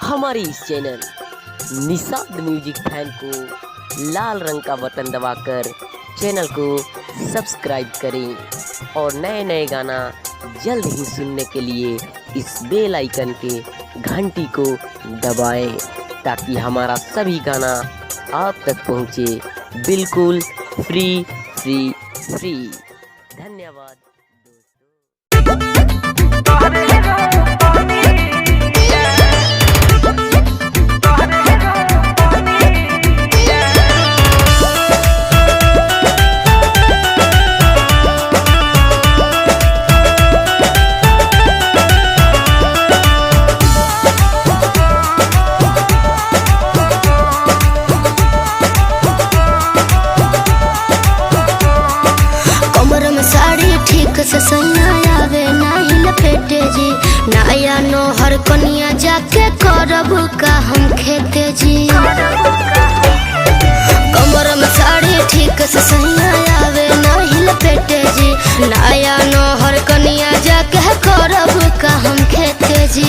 हमारे इस channel Nishad music fan को लाल रंग का बटन दबाकर चैनल को सब्सक्राइब करें और नए नए गाना जल्द ही सुनने के लिए इस बेल आइकन के घंटी को दबाएं ताकि हमारा सभी गाना आप तक पहुंचे बिल्कुल फ्री फ्री फ्री। धन्यवाद ससैया आवे नाही लपेटे जी नया नोहर कनिया जाके करब का हम खेते जी। कमर में साड़ी ठीक ससैया आवे नहीं लपेटे जी नया नोहर कनिया जाके करब का हम खेते जी।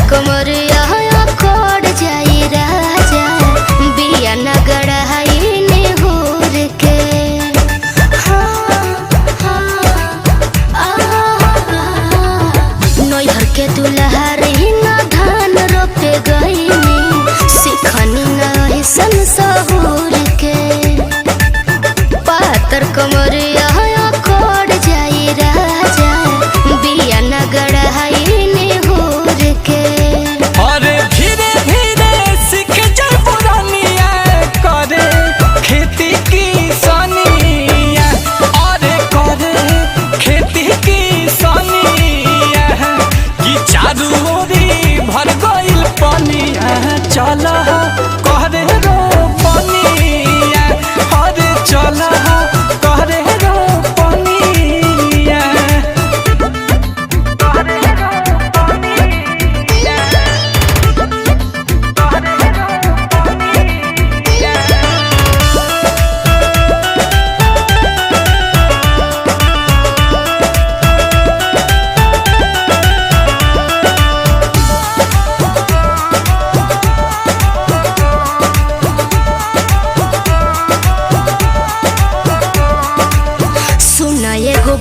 कमरिया कोड जाई राजा बिया नगड़ हाई निहुर के नैहर के दुल्हर न धान रोपे गईनी सिखनी नहीं सन सहूर के पातर कमरिया कोड जाई राजा बिया नगड़ हाई चला कहरे रो पनिया हरे चला कहरे रो पनिया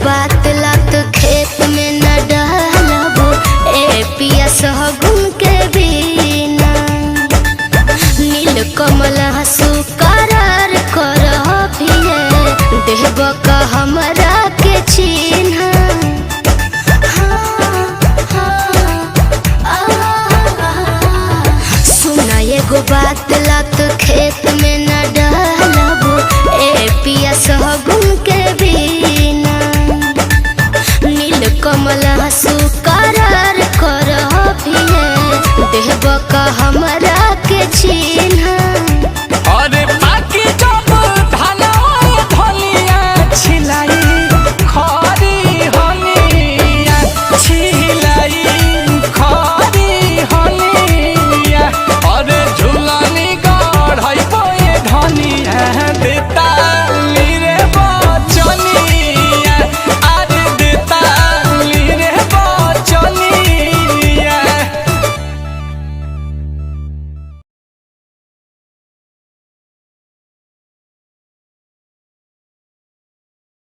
बात लात खेत में न डालबो ए पिया सहगुन के बिना नील कमल हंसू करार करह पिए देहब का हमरा के चिन्ह। सुना एगो बात लात खेत में न डालबो ए पिया सहगुन के बिना कमल हंसू करार करह पिए देहब का हम